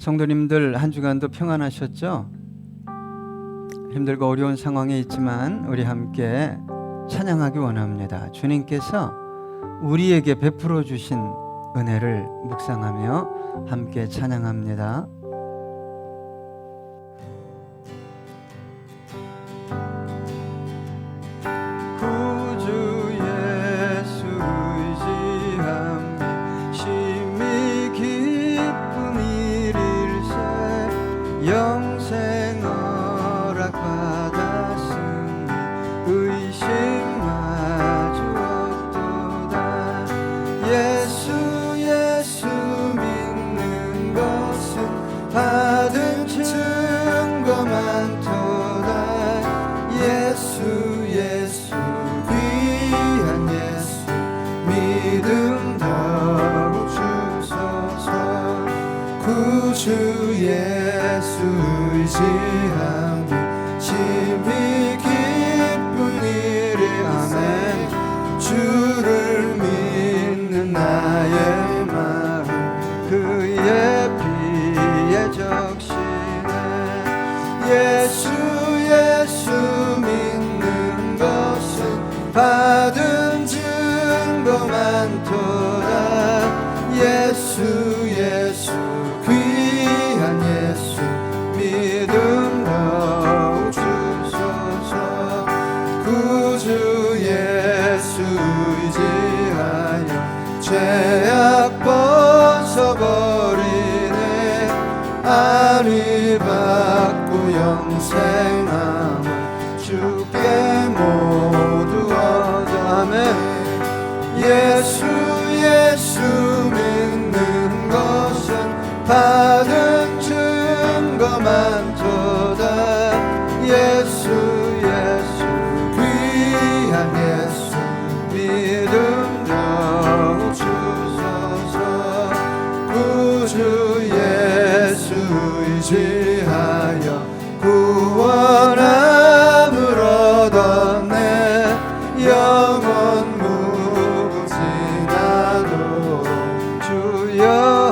성도님들 한 주간도 평안하셨죠? 힘들고 어려운 상황에 있지만 우리 함께 찬양하기 원합니다. 주님께서 우리에게 베풀어 주신 은혜를 묵상하며 함께 찬양합니다. 구주 예수 의지함이 심히 기쁜 일일세 영생 허락받았으니 의심 마주 없도다. 예수 믿는 것은 받은 증거 많도다. 예수 귀한 예수 믿음 더욱 주소서. 구주 예수 의지함이 심히 기쁜 일이 아멘. 주를 믿는 나의 마음 그의 피에 적시네. 예수 믿는 것은 받은 증거 많도다. 예수 귀한 예수 믿음 더욱 주소서. 구주 예수 의지하여 죄악 벗어버리네. 안위 받고 영생함을 주께 모두 얻으네. 예수 믿는 것은 받은 증거 많도다. 예수 귀한 예수 믿음 더욱 주소서. 구주 예수 의지하여 구원함을 얻었네. 영원 무궁지나도록 주여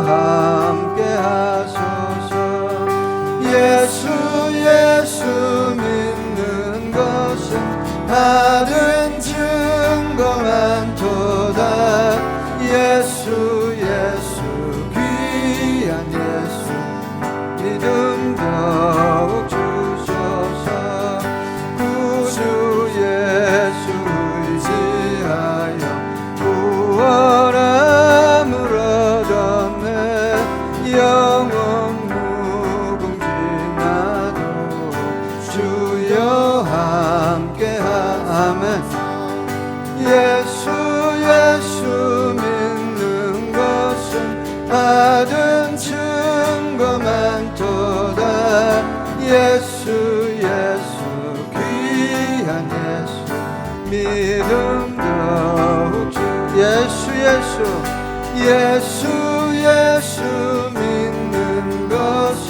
함께 하소서. 예수 믿는 것은 받은 증거 많도다. 예수 귀한 예수 믿음 더욱 주소서. 구주 예수 의지하여 구원함을 얻었네. 영원 무궁지나도록 주여 함께 아멘. 예수 믿는 것은 받은 증거 많도다. 예수 귀한 예수 믿음 더욱 주. 예수 믿는 것은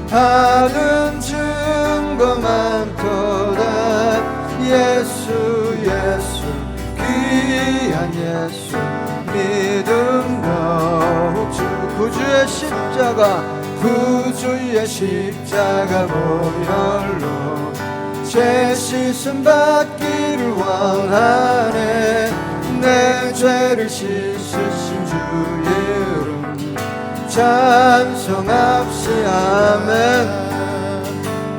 받은 증거 많도다. 예수 귀한 예수 믿음 더욱 주. 구주의 십자가 보혈로 죄 씻음 받기를 원하네. 내 죄를 씻으신 주 이름 찬송합시 아멘.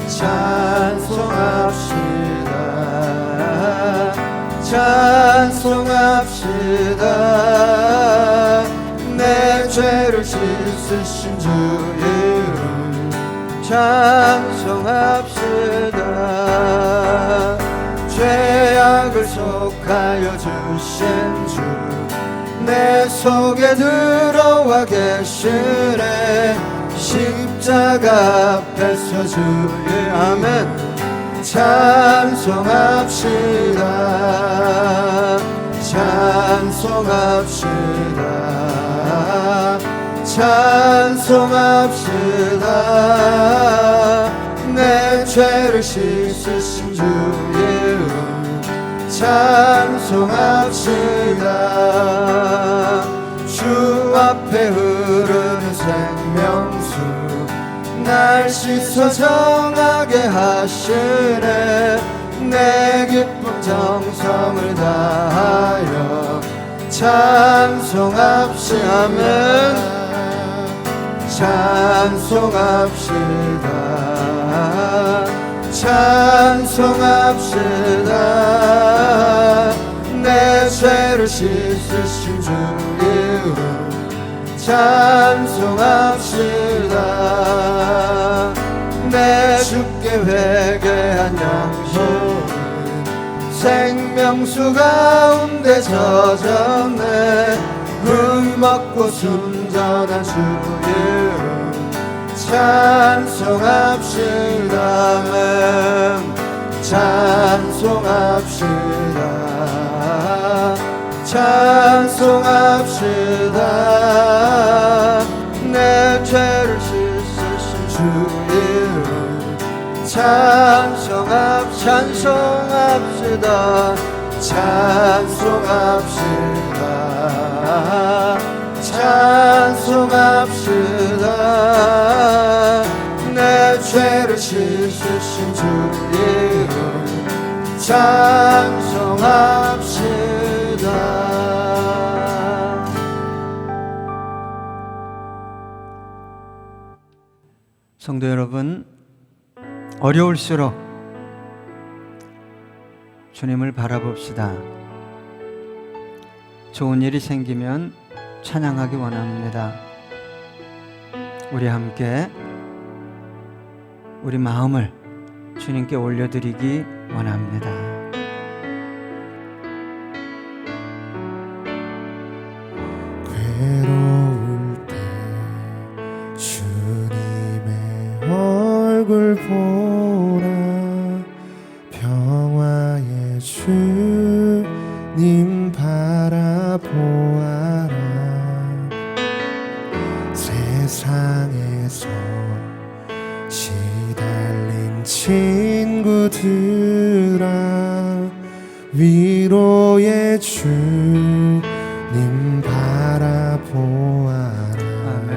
찬송합시다. 내 죄를 씻으신 주 이름 찬송합시다. 죄악을 속하여 주신 주 내 속에 들어와 계시네. 십자가 앞에서 주의 아멘 찬송합시다. 내 죄를 씻으신 주 이름 찬송합시다. 주 앞에 흐르는 생명수 날 씻어 정하게 하시네. 내 기쁨 정성을 다하여 찬송합시다. 아멘. 찬송합시다. 찬송합시다. 내 죄를 씻으신 주 이름 찬송합시다. 내 주께 회개한 영혼은 생명수 가운데 젖었네. 흙먹고 순전한 주 이름 찬송합시다. 아멘. 찬송합시다. 찬송합시다. 내 죄를 씻으신 주 이름 찬송합시다. 찬송합시다. 찬송합시다. 내 죄를 씻으신 주 이름 찬송합시다. 성도 여러분, 어려울수록 주님을 바라봅시다. 좋은 일이 생기면 찬양하기 원합니다. 우리 함께 우리 마음을 주님께 올려드리기 원합니다. 괴로울 때 주님의 얼굴 보라. 평화의 주님 바라보아라. 세상에서 시달린 친구들아 위로의 주님 바라보아라. 아멘.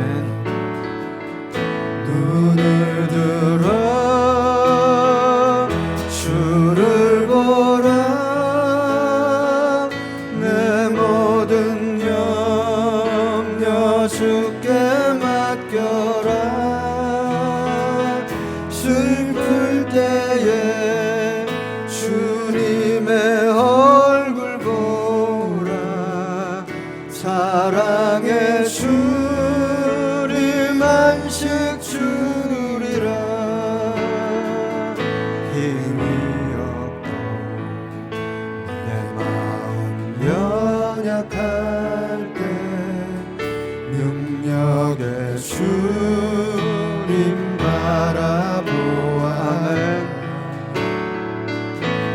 눈을 들어 주를 보라. 내 모든 염려 주께 맡겨라. 슬플 때에 주님의 얼굴 보라. 사랑의 주님 안식 주리라. 힘이 없고 내 마음 연약할 때 능력의 주님 바라보아라.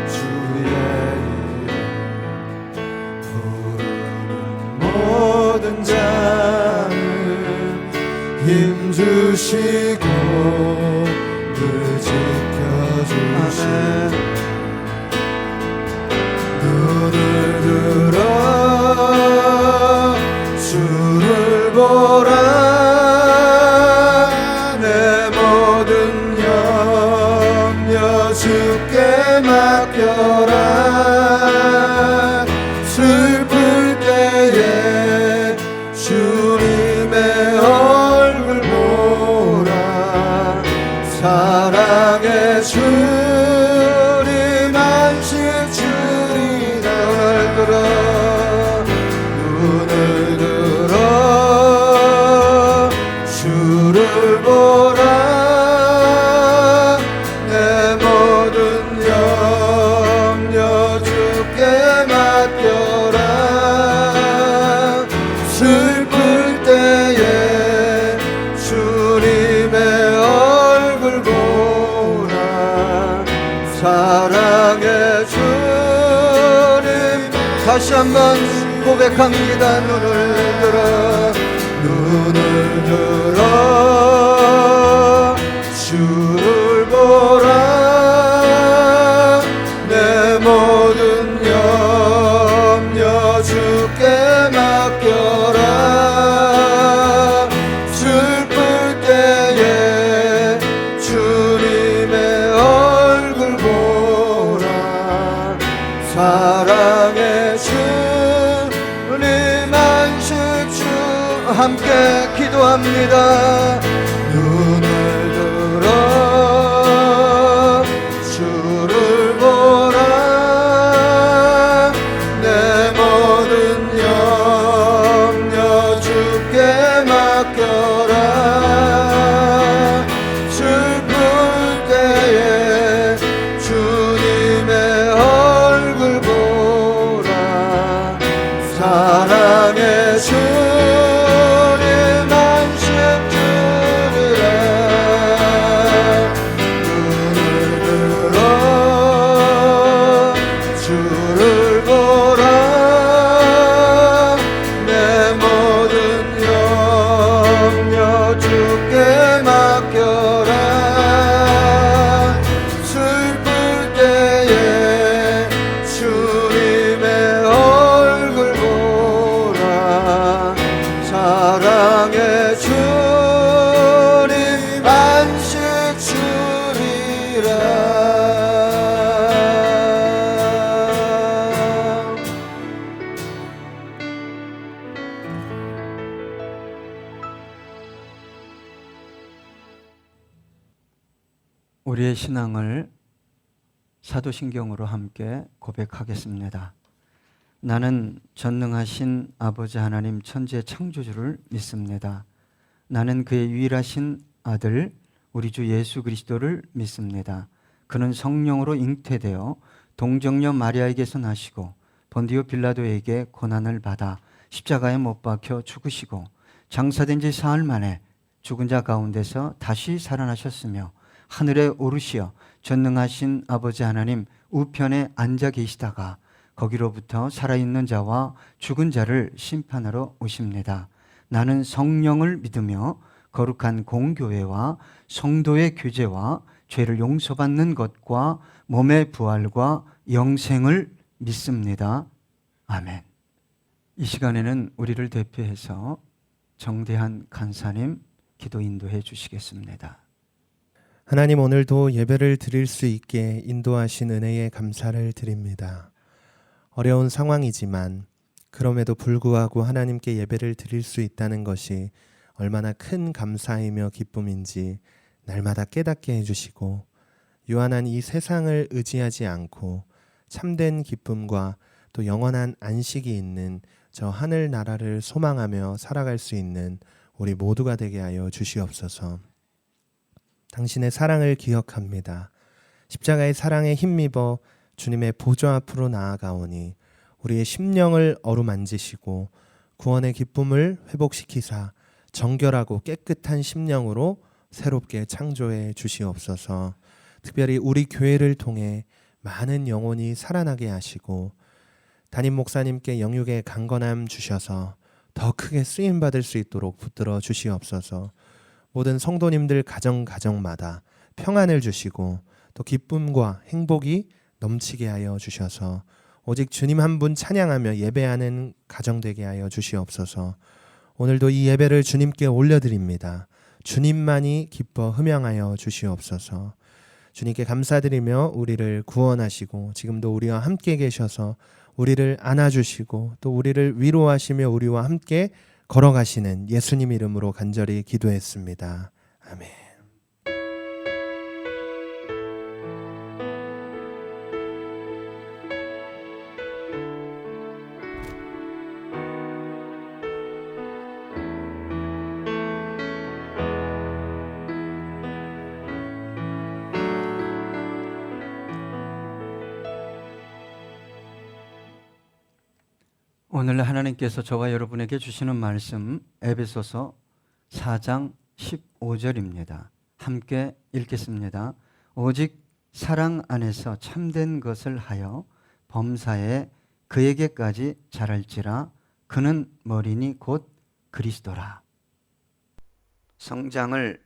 주의 이름 부르는 모든 자는 힘주시고 늘 지켜주시네. 눈을 들어 주를 보라. 내 모든 염려 주께 맡겨라. 슬플 때에 주님의 얼굴 보라. 사랑의 주님 안식 주리라. 눈을 들어 주를 보라. 내 모든 염려 주께 맡겨라. 슬플 때에 주님의 얼굴 보라. 사랑의 주님 다시 한번 고백합니다. 눈을 들어 주를 보라. 내 모든 염려 주께 맡겨라. 슬플 때에 사랑의 주님 안식 주 함께 기도합니다. 눈을 들어 주를 보라. 내 모든 염려 주께 맡겨라. 슬플 때에 주님의 얼굴 보라. 사랑의 주님 안식 주리라. 눈을 들어 주를 보라. 내 모든 염려 주께 맡겨라. 슬플 때에 주님의 얼굴 보라. 사랑의 주님 안식 주리라. 우리의 신앙을 사도신경으로 함께 고백하겠습니다. 나는 전능하신 아버지 하나님 천지의 창조주를 믿습니다. 나는 그의 유일하신 아들 우리 주 예수 그리스도를 믿습니다. 그는 성령으로 잉태되어 동정녀 마리아에게서 나시고 본디오 빌라도에게 고난을 받아 십자가에 못 박혀 죽으시고 장사된 지 사흘 만에 죽은 자 가운데서 다시 살아나셨으며 하늘에 오르시어 전능하신 아버지 하나님 우편에 앉아 계시다가 거기로부터 살아있는 자와 죽은 자를 심판하러 오십니다. 나는 성령을 믿으며 거룩한 공교회와 성도의 교제와 죄를 용서받는 것과 몸의 부활과 영생을 믿습니다. 아멘. 이 시간에는 우리를 대표해서 정대한 간사님 기도 인도해 주시겠습니다. 하나님, 오늘도 예배를 드릴 수 있게 인도하신 은혜에 감사를 드립니다. 어려운 상황이지만 그럼에도 불구하고 하나님께 예배를 드릴 수 있다는 것이 얼마나 큰 감사이며 기쁨인지 날마다 깨닫게 해주시고, 유한한 이 세상을 의지하지 않고 참된 기쁨과 또 영원한 안식이 있는 저 하늘나라를 소망하며 살아갈 수 있는 우리 모두가 되게 하여 주시옵소서. 당신의 사랑을 기억합니다. 십자가의 사랑에 힘입어 주님의 보좌 앞으로 나아가오니 우리의 심령을 어루만지시고 구원의 기쁨을 회복시키사 정결하고 깨끗한 심령으로 새롭게 창조해 주시옵소서. 특별히 우리 교회를 통해 많은 영혼이 살아나게 하시고 담임 목사님께 영육의 강건함 주셔서 더 크게 쓰임받을 수 있도록 붙들어 주시옵소서. 모든 성도님들 가정마다 평안을 주시고 또 기쁨과 행복이 넘치게 하여 주셔서 오직 주님 한 분 찬양하며 예배하는 가정 되게 하여 주시옵소서. 오늘도 이 예배를 주님께 올려드립니다. 주님만이 기뻐 흠양하여 주시옵소서. 주님께 감사드리며 우리를 구원하시고 지금도 우리와 함께 계셔서 우리를 안아주시고 또 우리를 위로하시며 우리와 함께 걸어가시는 예수님 이름으로 간절히 기도했습니다. 아멘. 오늘 하나님께서 저와 여러분에게 주시는 말씀 에베소서 4장 15절입니다. 함께 읽겠습니다. 오직 사랑 안에서 참된 것을 하여 범사에 그에게까지 자랄지라. 그는 머리니 곧 그리스도라. 성장을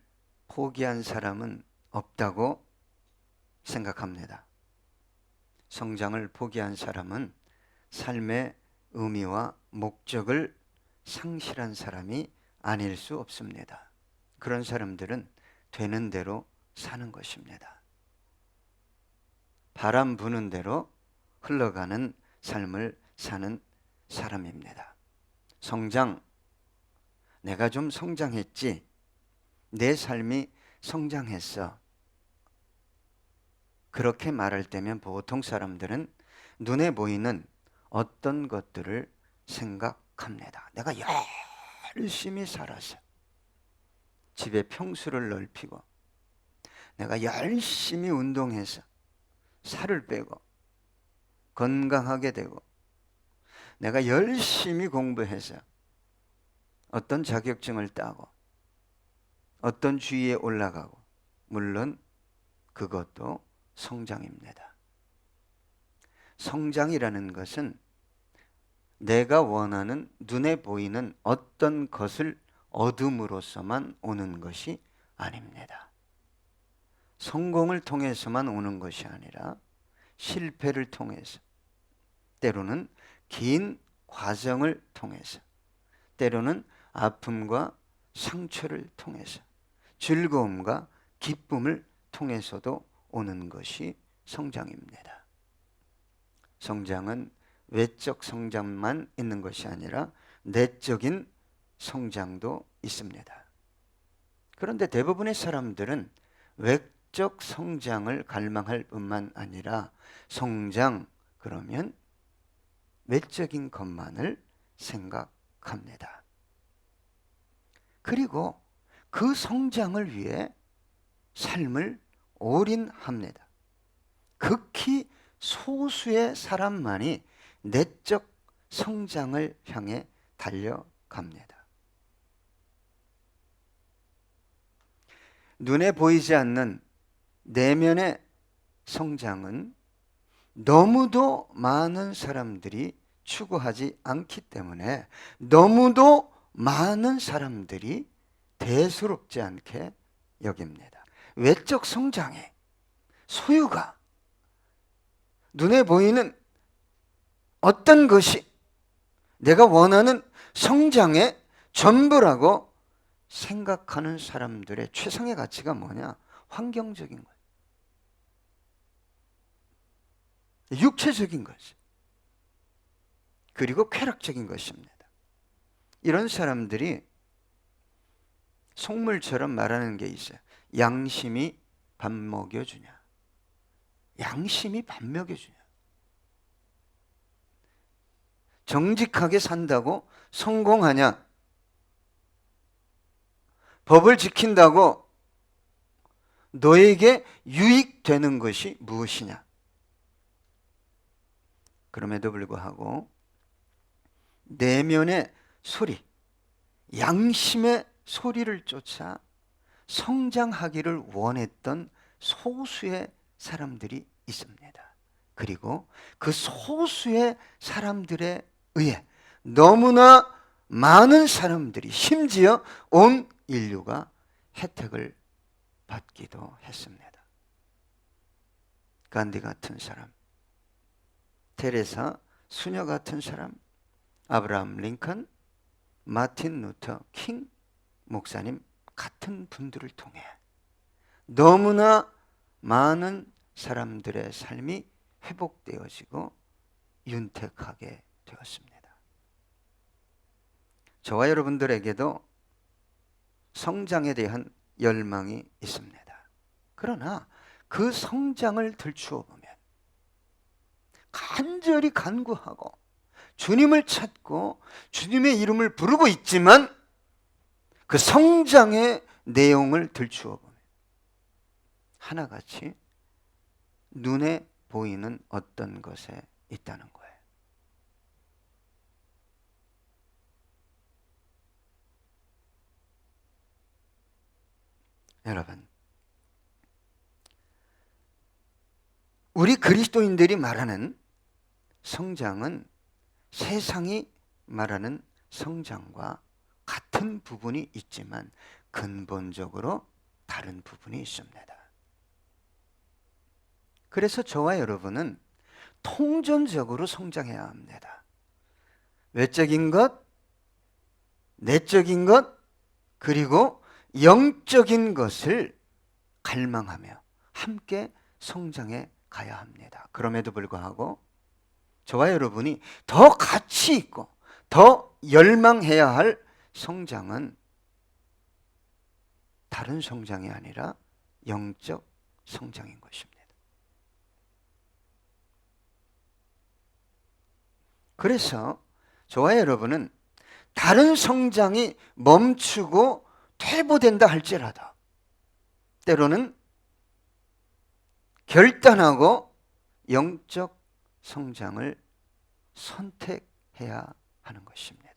포기한 사람은 없다고 생각합니다. 성장을 포기한 사람은 삶의 의미와 목적을 상실한 사람이 아닐 수 없습니다. 그런 사람들은 되는 대로 사는 것입니다. 바람 부는 대로 흘러가는 삶을 사는 사람입니다. 성장, 내가 좀 성장했지, 내 삶이 성장했어, 그렇게 말할 때면 보통 사람들은 눈에 보이는 어떤 것들을 생각합니다. 내가 열심히 살아서 집에 평수를 넓히고, 내가 열심히 운동해서 살을 빼고 건강하게 되고, 내가 열심히 공부해서 어떤 자격증을 따고 어떤 주위에 올라가고, 물론 그것도 성장입니다. 성장이라는 것은 내가 원하는 눈에 보이는 어떤 것을 얻음으로써만 오는 것이 아닙니다. 성공을 통해서만 오는 것이 아니라 실패를 통해서, 때로는 긴 과정을 통해서, 때로는 아픔과 상처를 통해서, 즐거움과 기쁨을 통해서도 오는 것이 성장입니다. 성장은 외적 성장만 있는 것이 아니라 내적인 성장도 있습니다. 그런데 대부분의 사람들은 외적 성장을 갈망할 뿐만 아니라 성장 그러면 외적인 것만을 생각합니다. 그리고 그 성장을 위해 삶을 올인합니다. 극히 소수의 사람만이 내적 성장을 향해 달려갑니다. 눈에 보이지 않는 내면의 성장은 너무도 많은 사람들이 추구하지 않기 때문에 너무도 많은 사람들이 대수롭지 않게 여깁니다. 외적 성장의 소유가 눈에 보이는 어떤 것이 내가 원하는 성장의 전부라고 생각하는 사람들의 최상의 가치가 뭐냐? 환경적인 거예요. 육체적인 것이, 그리고 쾌락적인 것입니다. 이런 사람들이 속물처럼 말하는 게 있어요. 양심이 밥 먹여주냐? 양심이 밥 먹여주냐? 정직하게 산다고 성공하냐? 법을 지킨다고 너에게 유익되는 것이 무엇이냐? 그럼에도 불구하고 내면의 소리, 양심의 소리를 쫓아 성장하기를 원했던 소수의 사람들이 있습니다. 그리고 그 소수의 사람들에 의해 너무나 많은 사람들이, 심지어 온 인류가 혜택을 받기도 했습니다. 간디 같은 사람, 테레사 수녀 같은 사람, 아브라함 링컨, 마틴 루터 킹 목사님 같은 분들을 통해 너무나 많은 사람들의 삶이 회복되어지고 윤택하게 되었습니다. 저와 여러분들에게도 성장에 대한 열망이 있습니다. 그러나 그 성장을 들추어 보면 간절히 간구하고 주님을 찾고 주님의 이름을 부르고 있지만 그 성장의 내용을 들추어 보면 하나같이 눈에 보이는 어떤 것에 있다는 거예요. 여러분, 우리 그리스도인들이 말하는 성장은 세상이 말하는 성장과 같은 부분이 있지만 근본적으로 다른 부분이 있습니다. 그래서 저와 여러분은 통전적으로 성장해야 합니다. 외적인 것, 내적인 것, 그리고 영적인 것을 갈망하며 함께 성장해 가야 합니다. 그럼에도 불구하고 저와 여러분이 더 가치 있고 더 열망해야 할 성장은 다른 성장이 아니라 영적 성장인 것입니다. 그래서 저와 여러분은 다른 성장이 멈추고 퇴보된다 할지라도 때로는 결단하고 영적 성장을 선택해야 하는 것입니다.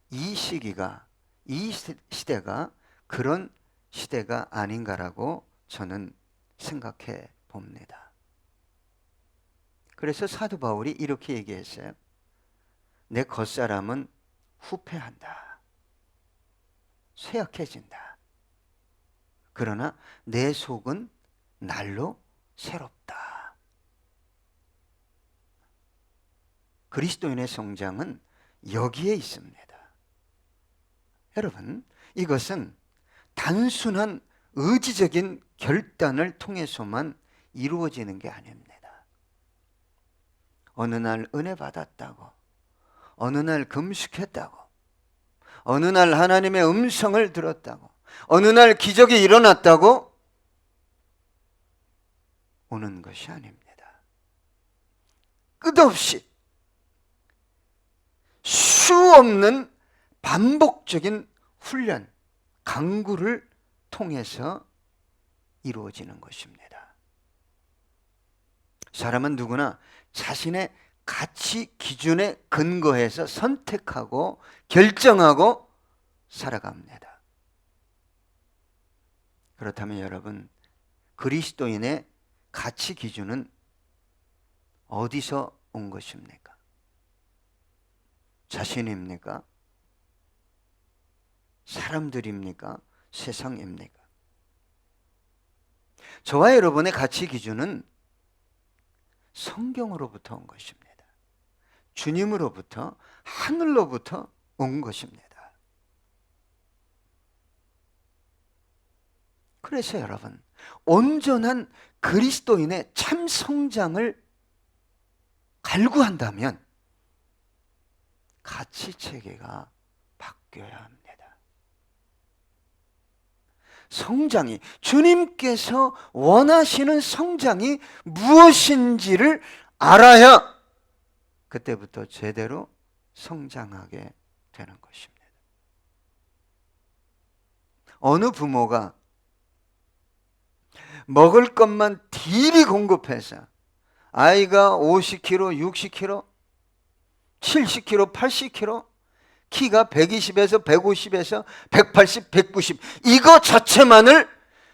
이 시기가, 이 시대가 그런 시대가 아닌가라고 저는 생각해 봅니다. 그래서 사도 바울이 이렇게 얘기했어요. 내 겉사람은 후패한다. 쇠약해진다. 그러나 내 속은 날로 새롭다. 그리스도인의 성장은 여기에 있습니다. 여러분, 이것은 단순한 의지적인 결단을 통해서만 이루어지는 게 아닙니다. 어느 날 은혜 받았다고, 어느 날 금식했다고, 어느 날 하나님의 음성을 들었다고, 어느 날 기적이 일어났다고 오는 것이 아닙니다. 끝없이 수 없는 반복적인 훈련, 강구를 통해서 이루어지는 것입니다. 사람은 누구나 자신의 가치 기준에 근거해서 선택하고 결정하고 살아갑니다. 그렇다면 여러분, 그리스도인의 가치 기준은 어디서 온 것입니까? 자신입니까? 사람들입니까? 세상입니까? 저와 여러분의 가치 기준은 성경으로부터 온 것입니다. 주님으로부터, 하늘로부터 온 것입니다. 그래서 여러분, 온전한 그리스도인의 참 성장을 갈구한다면 가치 체계가 바뀌어야 합니다. 성장이, 주님께서 원하시는 성장이 무엇인지를 알아야 그때부터 제대로 성장하게 되는 것입니다. 어느 부모가 먹을 것만 딜이 공급해서 아이가 50kg, 60kg, 70kg, 80kg, 키가 120에서 150에서 180, 190 이거 자체만을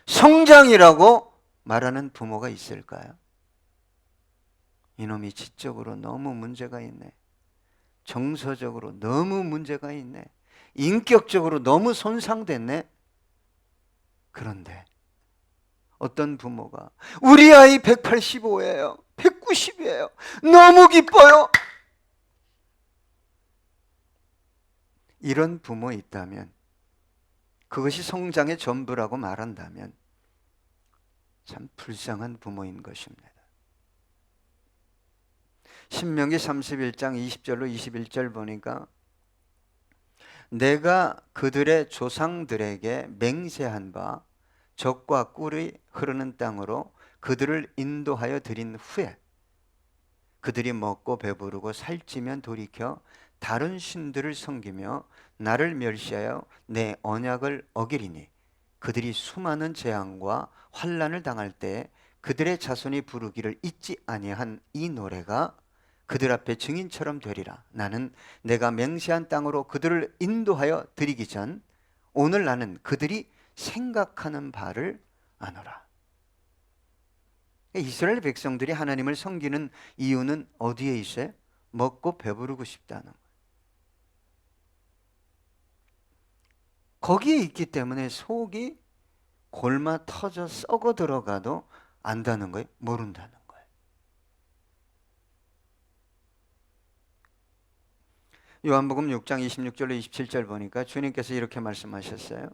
성장이라고 말하는 부모가 있을까요? 이놈이 지적으로 너무 문제가 있네. 정서적으로 너무 문제가 있네. 인격적으로 너무 손상됐네. 그런데 어떤 부모가 우리 아이 185예요. 190이에요. 너무 기뻐요. 이런 부모 있다면, 그것이 성장의 전부라고 말한다면 참 불쌍한 부모인 것입니다. 신명기 31장 20절로 21절 보니까 내가 그들의 조상들에게 맹세한 바 젖과 꿀이 흐르는 땅으로 그들을 인도하여 드린 후에 그들이 먹고 배부르고 살찌면 돌이켜 다른 신들을 섬기며 나를 멸시하여 내 언약을 어기리니 그들이 수많은 재앙과 환난을 당할 때 그들의 자손이 부르기를 잊지 아니한 이 노래가 그들 앞에 증인처럼 되리라. 나는 내가 맹세한 땅으로 그들을 인도하여 드리기 전 오늘 나는 그들이 생각하는 바를 아노라. 이스라엘 백성들이 하나님을 섬기는 이유는 어디에 있어요? 먹고 배부르고 싶다는 거예요. 거기에 있기 때문에 속이 골마 터져 썩어 들어가도 안다는 거예요? 모른다는 거예요. 요한복음 6장 26절로 27절 보니까 주님께서 이렇게 말씀하셨어요.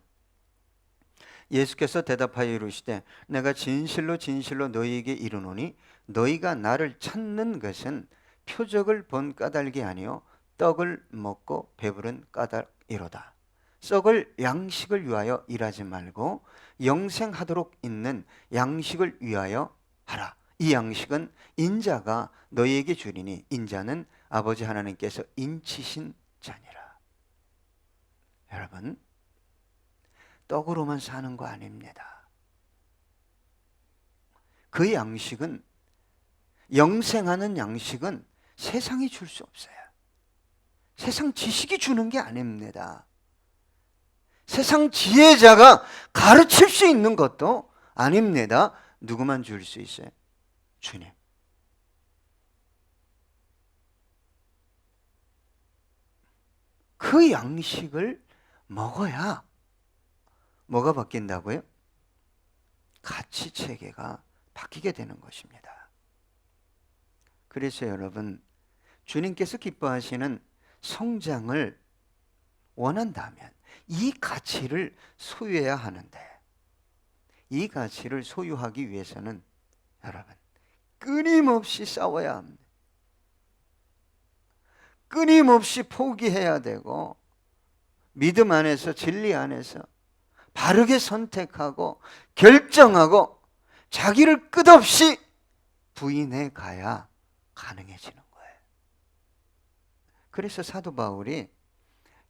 예수께서 대답하여 이르시되 내가 진실로 진실로 너희에게 이르노니 너희가 나를 찾는 것은 표적을 본 까닭이 아니요 떡을 먹고 배부른 까닭이로다. 썩을 양식을 위하여 일하지 말고 영생하도록 있는 양식을 위하여 하라. 이 양식은 인자가 너희에게 주리니 인자는 아버지 하나님께서 인치신 자니라. 여러분, 떡으로만 사는 거 아닙니다. 그 양식은, 영생하는 양식은 세상이 줄 수 없어요. 세상 지식이 주는 게 아닙니다. 세상 지혜자가 가르칠 수 있는 것도 아닙니다. 누구만 줄 수 있어요? 주님. 그 양식을 먹어야 뭐가 바뀐다고요? 가치 체계가 바뀌게 되는 것입니다. 그래서 여러분, 주님께서 기뻐하시는 성장을 원한다면 이 가치를 소유해야 하는데, 이 가치를 소유하기 위해서는 여러분 끊임없이 싸워야 합니다. 끊임없이 포기해야 되고, 믿음 안에서, 진리 안에서 바르게 선택하고 결정하고 자기를 끝없이 부인해 가야 가능해지는 거예요. 그래서 사도 바울이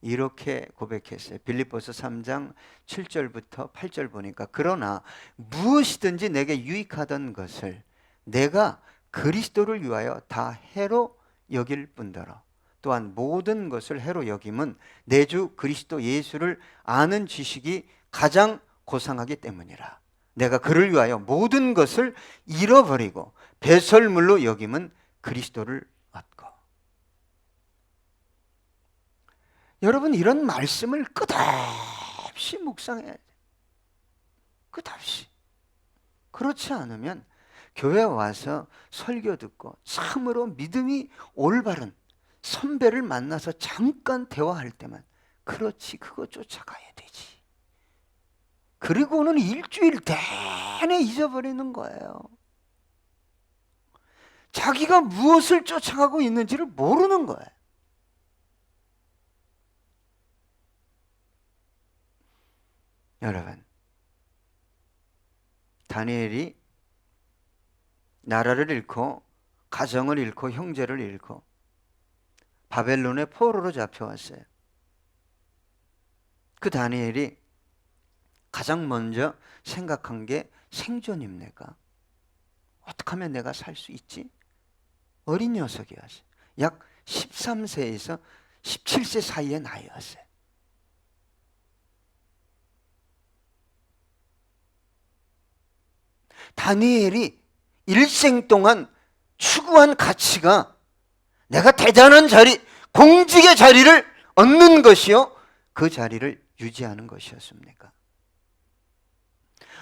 이렇게 고백했어요. 빌립보서 3장 7절부터 8절 보니까 그러나 무엇이든지 내게 유익하던 것을 내가 그리스도를 위하여 다 해로 여길 뿐더러 또한 모든 것을 해로 여김은 내 주 그리스도 예수를 아는 지식이 가장 고상하기 때문이라. 내가 그를 위하여 모든 것을 잃어버리고 배설물로 여김은 그리스도를 얻고. 여러분, 이런 말씀을 끝없이 묵상해야 돼요. 끝없이. 그렇지 않으면 교회 와서 설교 듣고 참으로 믿음이 올바른 선배를 만나서 잠깐 대화할 때만 그렇지, 그거 쫓아가야 되지. 그리고는 일주일 내내 잊어버리는 거예요. 자기가 무엇을 쫓아가고 있는지를 모르는 거예요. 여러분, 다니엘이 나라를 잃고 가정을 잃고 형제를 잃고 바벨론의 포로로 잡혀왔어요. 그 다니엘이 가장 먼저 생각한 게 생존입니까? 어떻게 하면 내가 살 수 있지? 어린 녀석이었어요. 약 13세에서 17세 사이의 나이였어요. 다니엘이 일생 동안 추구한 가치가 내가 대단한 자리, 공직의 자리를 얻는 것이요, 그 자리를 유지하는 것이었습니까?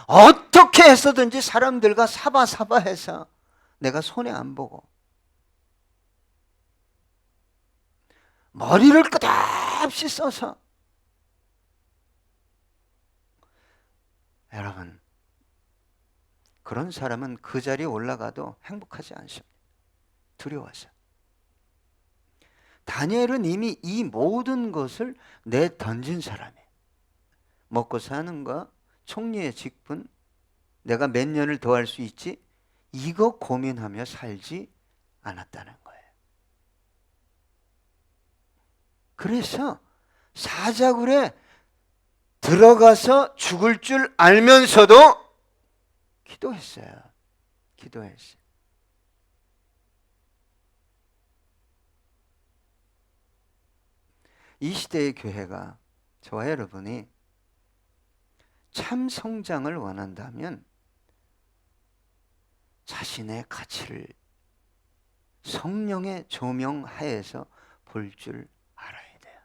어떻게 해서든지 사람들과 사바사바해서 내가 손해 안 보고 머리를 끝없이 써서. 여러분, 그런 사람은 그 자리에 올라가도 행복하지 않습니다. 두려워서. 다니엘은 이미 이 모든 것을 내던진 사람이에요. 먹고 사는 거, 총리의 직분, 내가 몇 년을 더 할 수 있지, 이거 고민하며 살지 않았다는 거예요. 그래서 사자굴에 들어가서 죽을 줄 알면서도 기도했어요. 기도했어요. 이 시대의 교회가, 저와 여러분이 참 성장을 원한다면 자신의 가치를 성령의 조명 하에서 볼 줄 알아야 돼요.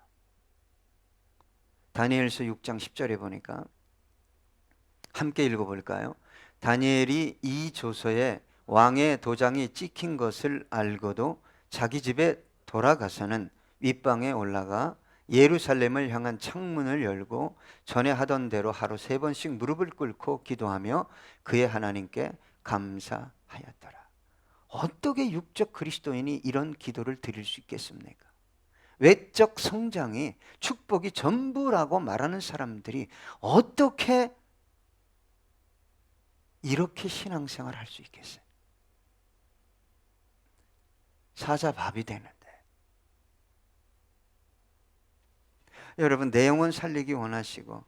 다니엘서 6장 10절에 보니까 함께 읽어볼까요? 다니엘이 이 조서에 왕의 도장이 찍힌 것을 알고도 자기 집에 돌아가서는 윗방에 올라가 예루살렘을 향한 창문을 열고 전에 하던 대로 하루 3번씩 무릎을 꿇고 기도하며 그의 하나님께 감사하였더라. 어떻게 육적 그리스도인이 이런 기도를 드릴 수 있겠습니까? 외적 성장이 축복이 전부라고 말하는 사람들이 어떻게 이렇게 신앙생활을 할 수 있겠어요? 사자밥이 되는데. 여러분, 내 영혼 살리기 원하시고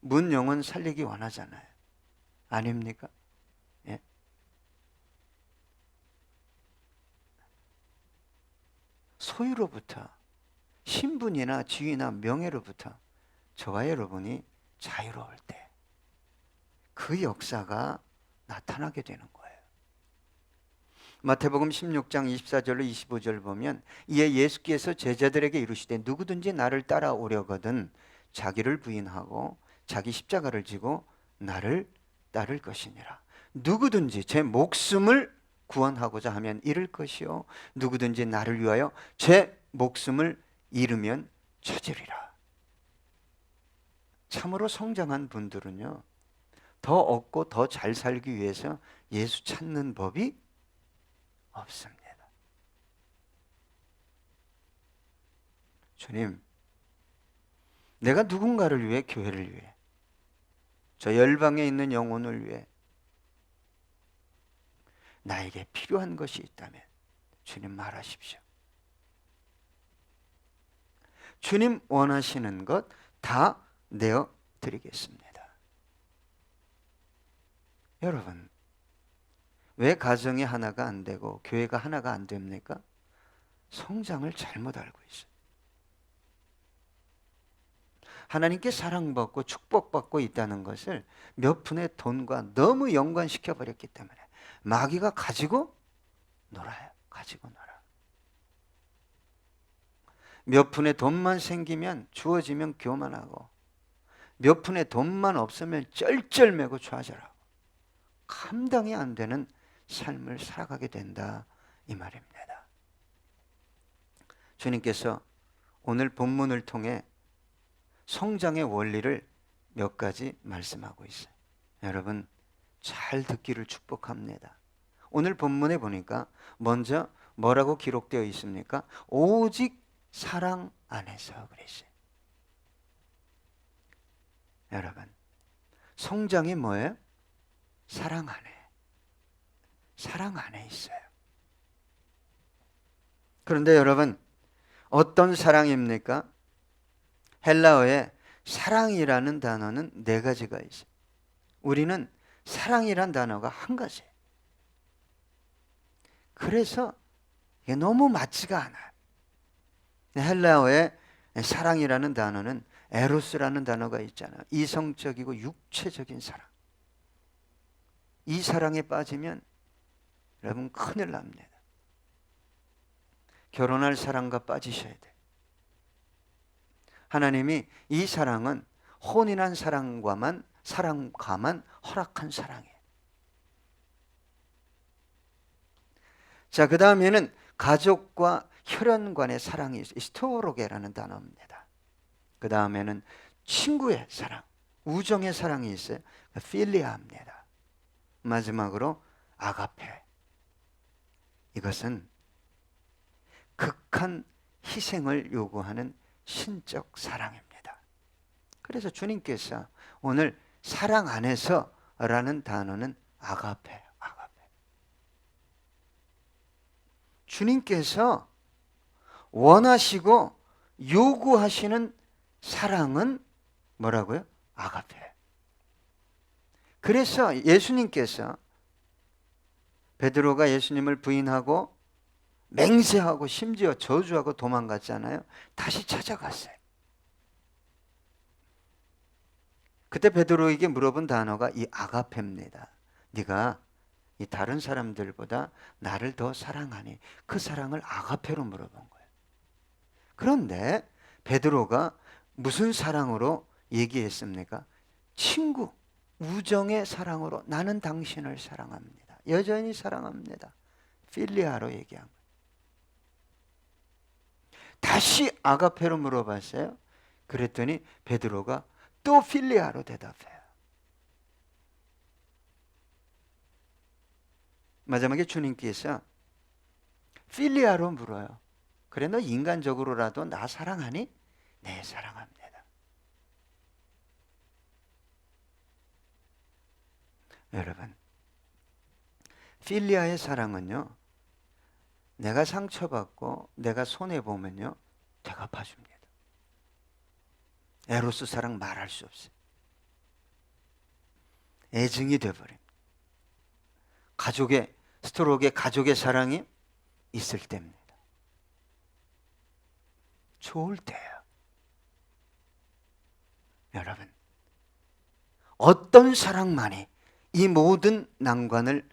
문 영혼 살리기 원하잖아요. 아닙니까? 예? 소유로부터, 신분이나 지위나 명예로부터 저와 여러분이 자유로울 때 그 역사가 나타나게 되는 거예요. 마태복음 16장 24절로 25절 보면 이에 예수께서 제자들에게 이르시되 누구든지 나를 따라오려거든 자기를 부인하고 자기 십자가를 지고 나를 따를 것이니라. 누구든지 제 목숨을 구원하고자 하면 잃을 것이요 누구든지 나를 위하여 제 목숨을 잃으면 찾으리라. 참으로 성장한 분들은요, 더 얻고 더 잘 살기 위해서 예수 찾는 법이 없습니다. 주님, 내가 누군가를 위해, 교회를 위해, 저 열방에 있는 영혼을 위해 나에게 필요한 것이 있다면 주님 말하십시오. 주님 원하시는 것 다 내어 드리겠습니다. 여러분, 왜 가정이 하나가 안 되고 교회가 하나가 안 됩니까? 성장을 잘못 알고 있어요. 하나님께 사랑받고 축복받고 있다는 것을 몇 푼의 돈과 너무 연관시켜 버렸기 때문에 마귀가 가지고 놀아요. 가지고 놀아. 몇 푼의 돈만 생기면 주어지면 교만하고 몇 푼의 돈만 없으면 쩔쩔매고 좌절하고 감당이 안 되는 삶을 살아가게 된다 이 말입니다. 주님께서 오늘 본문을 통해 성장의 원리를 몇 가지 말씀하고 있어요. 여러분 잘 듣기를 축복합니다. 오늘 본문에 보니까 먼저 뭐라고 기록되어 있습니까? 오직 사랑 안에서 그랬어요. 여러분 성장이 뭐예요? 사랑 안에. 사랑 안에 있어요. 그런데 여러분 어떤 사랑입니까? 헬라어에 사랑이라는 단어는 4가지가 있어요. 우리는 사랑이란 단어가 한 가지예요. 그래서 이게 너무 맞지가 않아요. 헬라어에 사랑이라는 단어는 에로스라는 단어가 있잖아요. 이성적이고 육체적인 사랑. 이 사랑에 빠지면 여러분 큰일 납니다. 결혼할 사랑과 빠지셔야 돼요. 하나님이 이 사랑은 혼인한 사랑과만 허락한 사랑이에요. 자, 그 다음에는 가족과 혈연 간의 사랑이 있어요. 스토로게라는 단어입니다. 그 다음에는 친구의 사랑, 우정의 사랑이 있어요. 필리아입니다. 마지막으로 아가페. 이것은 극한 희생을 요구하는 신적 사랑입니다. 그래서 주님께서 오늘 사랑 안에서 라는 단어는 아가페예요. 아가페. 주님께서 원하시고 요구하시는 사랑은 뭐라고요? 아가페. 그래서 예수님께서 베드로가 예수님을 부인하고 맹세하고 심지어 저주하고 도망갔잖아요. 다시 찾아갔어요. 그때 베드로에게 물어본 단어가 이 아가페입니다. 네가 이 다른 사람들보다 나를 더 사랑하니 그 사랑을 아가페로 물어본 거예요. 그런데 베드로가 무슨 사랑으로 얘기했습니까? 친구, 우정의 사랑으로 나는 당신을 사랑합니다. 여전히 사랑합니다. 필리아로 얘기한 거예요. 다시 아가페로 물어봤어요. 그랬더니 베드로가 또 필리아로 대답해요. 마지막에 주님께서 필리아로 물어요. 그래, 너 인간적으로라도 나 사랑하니? 네, 사랑합니다. 여러분, 필리아의 사랑은요, 내가 상처받고 내가 손해보면요, 제가 봐줍니다. 에로스 사랑 말할 수 없어요. 애증이 돼버립니다. 가족의 스트로크의 가족의 사랑이 있을 때입니다. 좋을 때예요. 여러분, 어떤 사랑만이 이 모든 난관을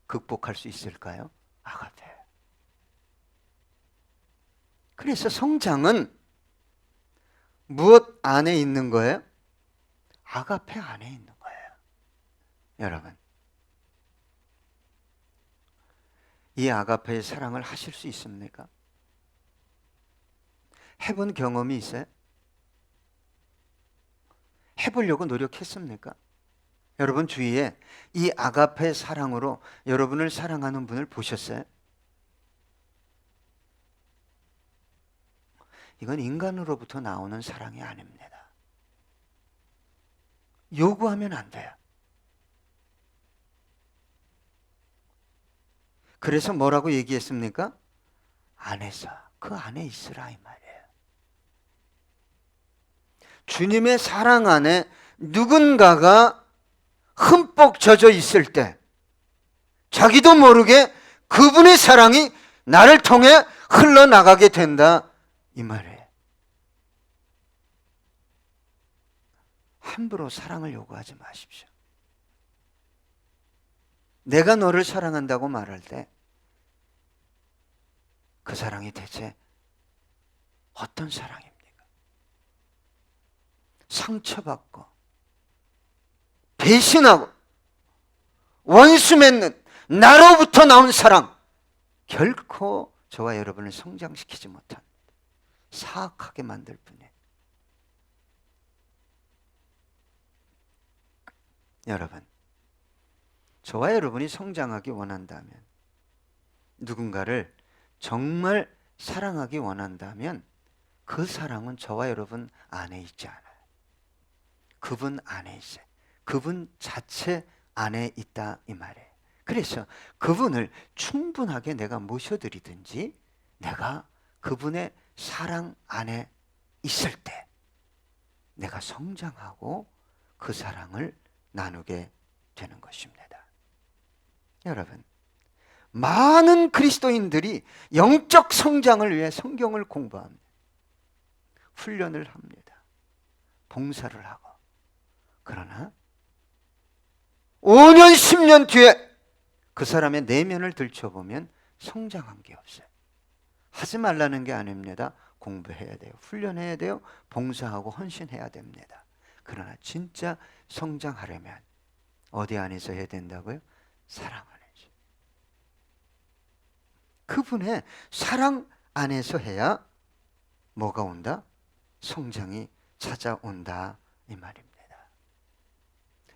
극복할 수 있을까요? 아가페. 그래서 성장은 무엇 안에 있는 거예요? 아가페 안에 있는 거예요. 여러분, 이 아가페의 사랑을 하실 수 있습니까? 해본 경험이 있어요? 해보려고 노력했습니까? 여러분 주위에 이 아가페 사랑으로 여러분을 사랑하는 분을 보셨어요? 이건 인간으로부터 나오는 사랑이 아닙니다. 요구하면 안 돼요. 그래서 뭐라고 얘기했습니까? 안에서, 그 안에 있으라 이 말이에요. 주님의 사랑 안에 누군가가 흠뻑 젖어 있을 때 자기도 모르게 그분의 사랑이 나를 통해 흘러나가게 된다 이 말이에요. 함부로 사랑을 요구하지 마십시오. 내가 너를 사랑한다고 말할 때 그 사랑이 대체 어떤 사랑입니까? 상처받고 배신하고 원수 맺는 나로부터 나온 사랑, 결코 저와 여러분을 성장시키지 못합니다. 사악하게 만들 뿐이에요. 여러분, 저와 여러분이 성장하기 원한다면, 누군가를 정말 사랑하기 원한다면 그 사랑은 저와 여러분 안에 있지 않아요. 그분 안에 있어요. 그분 자체 안에 있다 이 말이에요. 그래서 그분을 충분하게 내가 모셔드리든지 내가 그분의 사랑 안에 있을 때 내가 성장하고 그 사랑을 나누게 되는 것입니다. 여러분, 많은 그리스도인들이 영적 성장을 위해 성경을 공부합니다. 훈련을 합니다. 봉사를 하고. 그러나 5년, 10년 뒤에 그 사람의 내면을 들춰보면 성장한 게 없어요. 하지 말라는 게 아닙니다. 공부해야 돼요. 훈련해야 돼요. 봉사하고 헌신해야 됩니다. 그러나 진짜 성장하려면 어디 안에서 해야 된다고요? 사랑 안에서. 그분의 사랑 안에서 해야 뭐가 온다? 성장이 찾아온다 이 말입니다.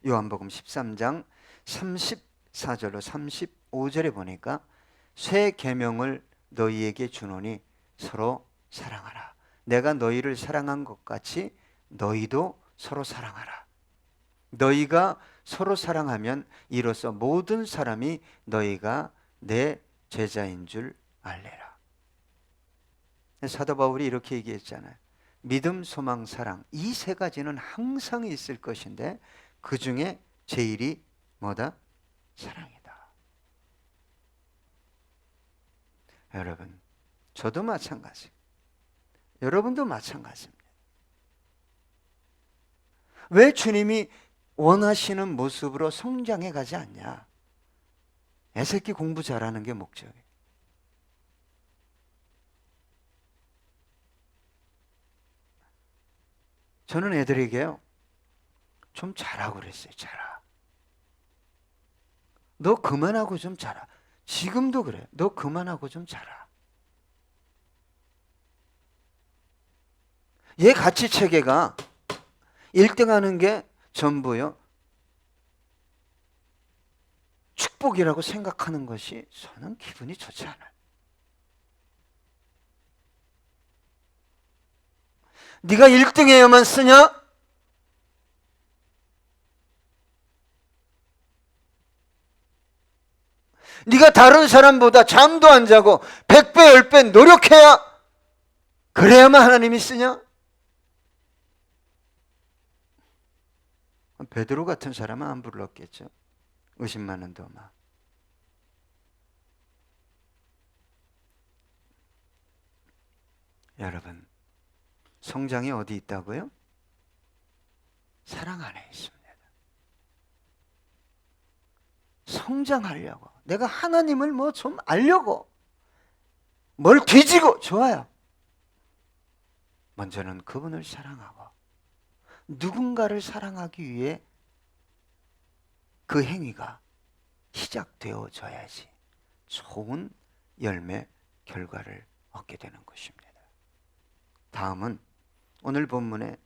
요한복음 13장 34절로 35절에 보니까 새 계명을 너희에게 주노니 서로 사랑하라. 내가 너희를 사랑한 것 같이 너희도 서로 사랑하라. 너희가 서로 사랑하면 이로써 모든 사람이 너희가 내 제자인 줄 알래라. 사도 바울이 이렇게 얘기했잖아요. 믿음, 소망, 사랑, 이 세 가지는 항상 있을 것인데 그 중에 제일이 뭐다? 사랑이다. 여러분, 저도 마찬가지, 여러분도 마찬가지입니다. 왜 주님이 원하시는 모습으로 성장해 가지 않냐? 애새끼 공부 잘하는 게 목적이에요. 저는 애들에게요, 좀 자라고 그랬어요. 자라. 너 그만하고 좀 자라. 지금도 그래. 너 그만하고 좀 자라. 얘 가치 체계가 1등 하는 게 전부요. 축복이라고 생각하는 것이 저는 기분이 좋지 않아요. 네가 1등해야만 쓰냐? 네가 다른 사람보다 잠도 안 자고 100배, 10배 노력해야 그래야만 하나님이 쓰냐? 베드로 같은 사람은 안 불렀겠죠. 의심많은 도마. 여러분, 성장이 어디 있다고요? 사랑 안에 있습니다. 성장하려고, 내가 하나님을 뭐 좀 알려고 뭘 뒤지고 좋아요. 먼저는 그분을 사랑하고 누군가를 사랑하기 위해 그 행위가 시작되어져야지 좋은 열매 결과를 얻게 되는 것입니다. 다음은 오늘 본문에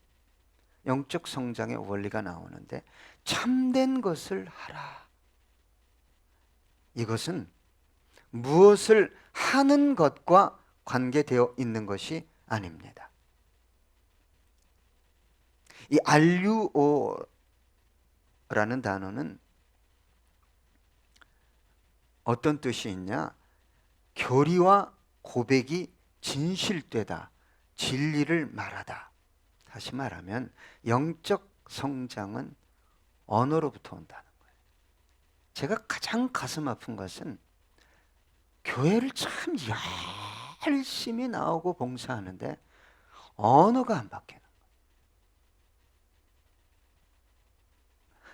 영적 성장의 원리가 나오는데 참된 것을 하라. 이것은 무엇을 하는 것과 관계되어 있는 것이 아닙니다. 이 RUO라는 단어는 어떤 뜻이 있냐? 교리와 고백이 진실되다, 진리를 말하다. 다시 말하면 영적 성장은 언어로부터 온다는 거예요. 제가 가장 가슴 아픈 것은 교회를 참 열심히 나오고 봉사하는데 언어가 안 바뀌는 거예요.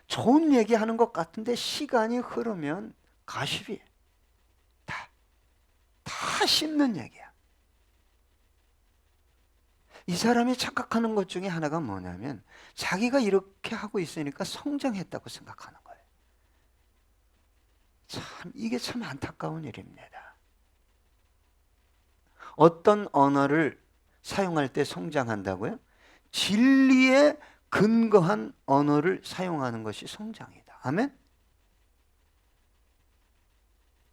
좋은 얘기하는 것 같은데 시간이 흐르면 가십이 다 씹는 얘기야. 이 사람이 착각하는 것 중에 하나가 뭐냐면 자기가 이렇게 하고 있으니까 성장했다고 생각하는 거예요. 참 이게 참 안타까운 일입니다. 어떤 언어를 사용할 때 성장한다고요? 진리에 근거한 언어를 사용하는 것이 성장이다. 아멘?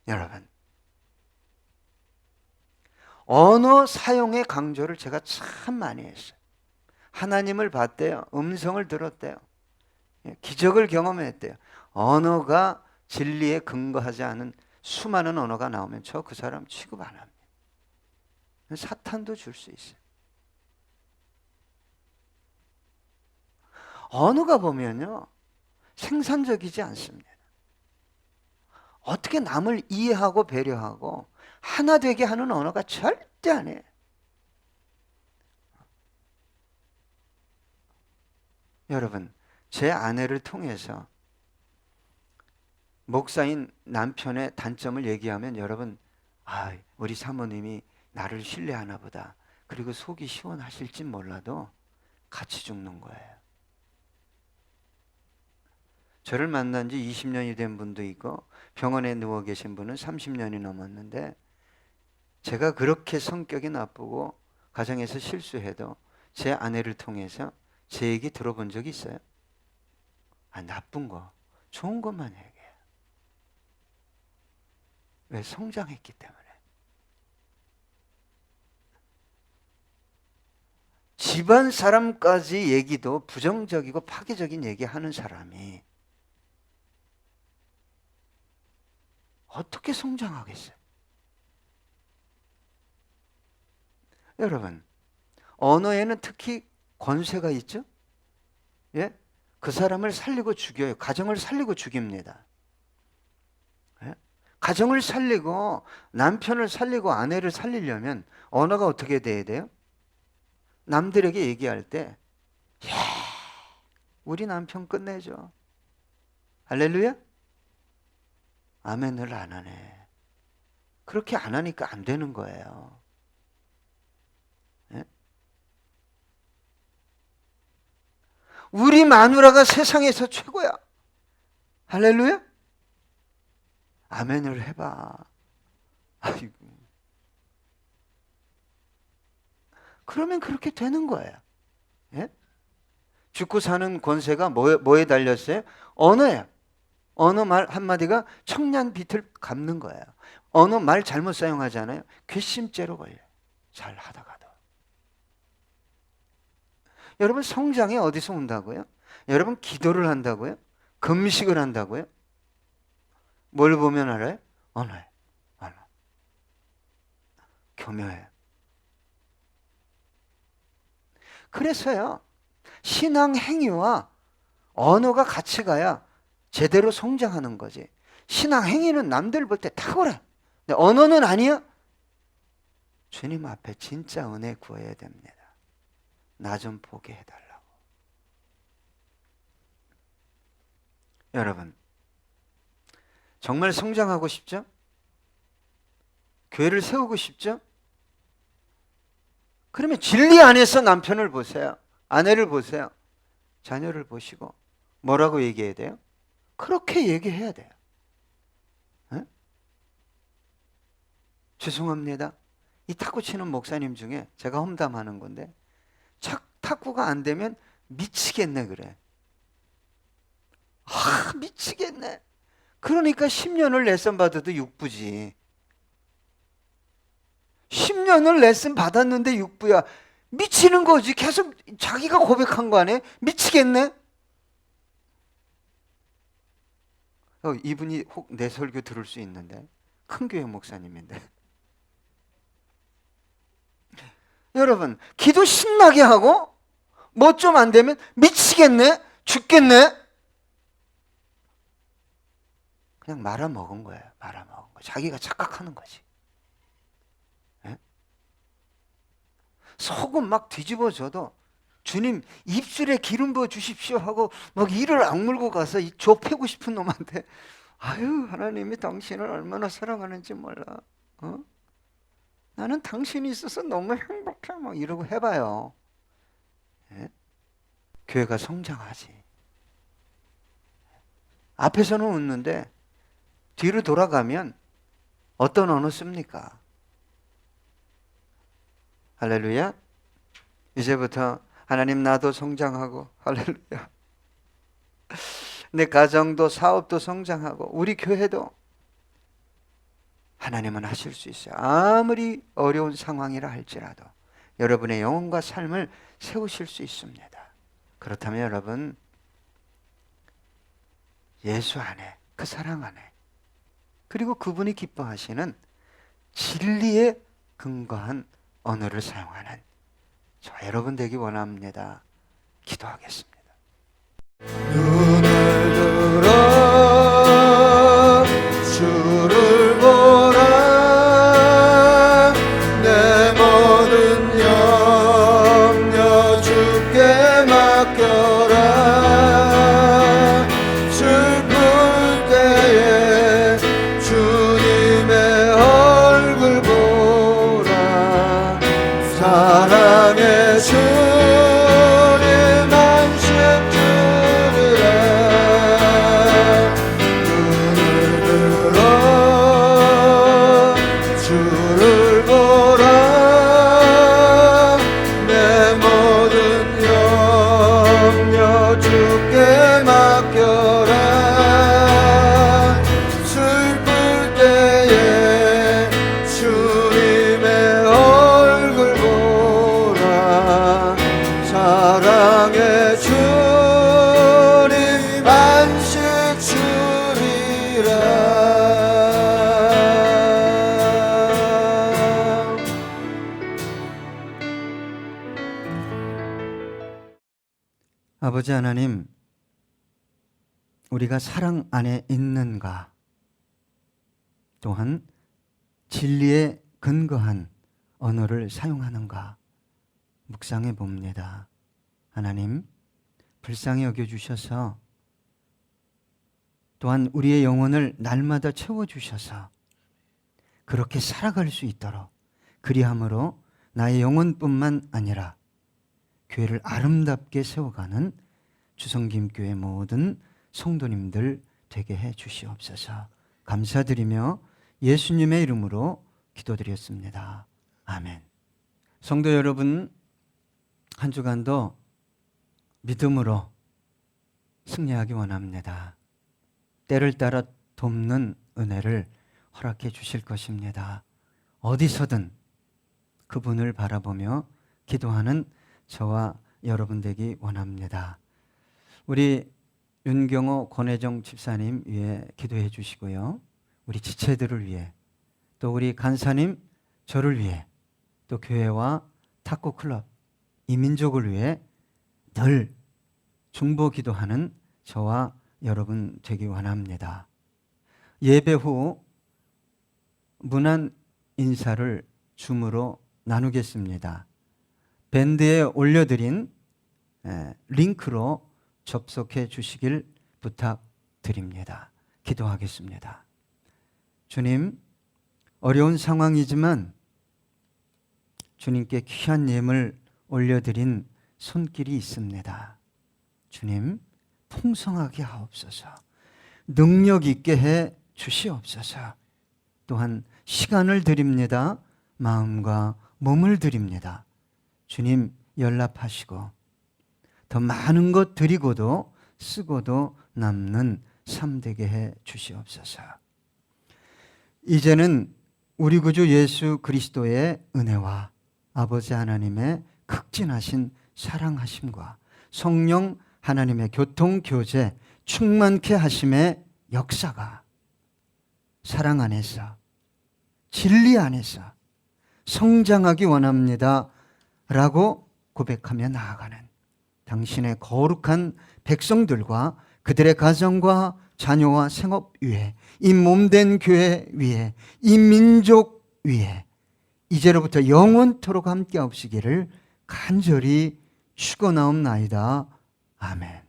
여러분, 언어 사용의 강조를 제가 참 많이 했어요. 하나님을 봤대요. 음성을 들었대요. 기적을 경험했대요. 언어가 진리에 근거하지 않은 수많은 언어가 나오면 저 그 사람 취급 안 합니다. 사탄도 줄 수 있어요. 언어가 보면요 생산적이지 않습니다. 어떻게 남을 이해하고 배려하고 하나 되게 하는 언어가 절대 안 해요. 여러분, 제 아내를 통해서 목사인 남편의 단점을 얘기하면 여러분, 우리 사모님이 나를 신뢰하나 보다. 그리고 속이 시원하실지 몰라도 같이 죽는 거예요. 저를 만난 지 20년이 된 분도 있고 병원에 누워 계신 분은 30년이 넘었는데 제가 그렇게 성격이 나쁘고 가정에서 실수해도 제 아내를 통해서 제 얘기 들어본 적이 있어요? 나쁜 거, 좋은 것만 얘기해요. 왜? 성장했기 때문에. 집안 사람까지 얘기도 부정적이고 파괴적인 얘기하는 사람이 어떻게 성장하겠어요? 여러분, 언어에는 특히 권세가 있죠? 예? 그 사람을 살리고 죽여요. 가정을 살리고 죽입니다. 예? 가정을 살리고 남편을 살리고 아내를 살리려면 언어가 어떻게 돼야 돼요? 남들에게 얘기할 때 우리 남편 끝내줘. 할렐루야? 아멘을 안 하네. 그렇게 안 하니까 안 되는 거예요. 예? 우리 마누라가 세상에서 최고야. 할렐루야? 아멘을 해봐. 아이고. 그러면 그렇게 되는 거예요. 예? 죽고 사는 권세가 뭐에 달렸어요? 언어예요. 언어 말 한마디가 청량 빛을 갚는 거예요. 언어 말 잘못 사용하잖아요. 괘씸죄로 걸려요. 잘 하다가도. 여러분 성장이 어디서 온다고요? 여러분 기도를 한다고요? 금식을 한다고요? 뭘 보면 알아요? 언어예요. 언어. 교묘해요. 그래서요. 신앙 행위와 언어가 같이 가야 제대로 성장하는 거지. 신앙 행위는 남들 볼 때 탁월해. 근데 언어는 아니야? 주님 앞에 진짜 은혜 구해야 됩니다. 나 좀 보게 해달라고. 여러분, 정말 성장하고 싶죠? 교회를 세우고 싶죠? 그러면 진리 안에서 남편을 보세요. 아내를 보세요. 자녀를 보시고 뭐라고 얘기해야 돼요? 그렇게 얘기해야 돼요. 에? 죄송합니다. 이 탁구 치는 목사님 중에 제가 험담하는 건데 탁구가 안 되면 미치겠네 그래. 아 미치겠네. 그러니까 10년을 레슨 받아도 6부지. 10년을 레슨 받았는데 6부야. 미치는 거지. 계속 자기가 고백한 거 아니에요? 미치겠네. 이분이 혹 내 설교 들을 수 있는데 큰 교회 목사님인데. 여러분 기도 신나게 하고 뭐 좀 안 되면 미치겠네, 죽겠네. 그냥 말아먹은 거예요. 말아먹은 거. 자기가 착각하는 거지. 예? 속은 막 뒤집어져도 주님 입술에 기름 부어 주십시오 하고 막 이를 악물고 가서 이 좁히고 싶은 놈한테 아유 하나님이 당신을 얼마나 사랑하는지 몰라. 나는 당신이 있어서 너무 행복해 막 이러고 해봐요. 예? 교회가 성장하지. 앞에서는 웃는데 뒤로 돌아가면 어떤 언어 씁니까? 할렐루야. 이제부터 하나님 나도 성장하고 할렐루야. 내 가정도 사업도 성장하고 우리 교회도 하나님은 하실 수 있어요. 아무리 어려운 상황이라 할지라도 여러분의 영혼과 삶을 세우실 수 있습니다. 그렇다면 여러분 예수 안에 그 사랑 안에 그리고 그분이 기뻐하시는 진리에 근거한 언어를 사용하는 저 여러분 되기 원합니다. 기도하겠습니다. 눈을 들어 주를 보라 내 모든 염려 주께 맡겨라 슬플 때에 주님의 얼굴 보라 사랑의 주님 안식 주리라 눈을 들어 주를 보라 내 모든 염려 주께 맡겨라 슬플 때에 주님의 얼굴 보라 사랑의 주님 안식 주리라. 아버지 하나님, 우리가 사랑 안에 있는가? 또한 진리에 근거한 언어를 사용하는가? 묵상해 봅니다. 하나님, 불쌍히 여겨주셔서 또한 우리의 영혼을 날마다 채워주셔서 그렇게 살아갈 수 있도록 그리함으로 나의 영혼뿐만 아니라 교회를 아름답게 세워가는 주성김교회 모든 성도님들 되게 해 주시옵소서. 감사드리며 예수님의 이름으로 기도드렸습니다. 아멘. 성도 여러분, 한 주간도 믿음으로 승리하기 원합니다. 때를 따라 돕는 은혜를 허락해 주실 것입니다. 어디서든 그분을 바라보며 기도하는 저와 여러분 되기 원합니다. 우리 윤경호 권혜정 집사님 위해 기도해 주시고요. 우리 지체들을 위해, 또 우리 간사님 저를 위해, 또 교회와 탁구클럽, 이 민족을 위해 늘 중보 기도하는 저와 여러분 되기 원합니다. 예배 후 문안 인사를 줌으로 나누겠습니다. 밴드에 올려드린 링크로 접속해 주시길 부탁드립니다. 기도하겠습니다. 주님, 어려운 상황이지만 주님께 귀한 예물 올려드린 손길이 있습니다. 주님, 풍성하게 하옵소서. 능력 있게 해 주시옵소서. 또한 시간을 드립니다. 마음과 몸을 드립니다. 주님, 연락하시고 더 많은 것 드리고도 쓰고도 남는 삶 되게 해 주시옵소서. 이제는 우리 구주 예수 그리스도의 은혜와 아버지 하나님의 극진하신 사랑하심과 성령 하나님의 교통교제 충만케 하심의 역사가 사랑 안에서, 진리 안에서 성장하기 원합니다 라고 고백하며 나아가는 당신의 거룩한 백성들과 그들의 가정과 자녀와 생업 위에, 이 몸된 교회 위에, 이 민족 위에 이제로부터 영원토록 함께 하시기를 간절히 축원하옵나이다. 아멘.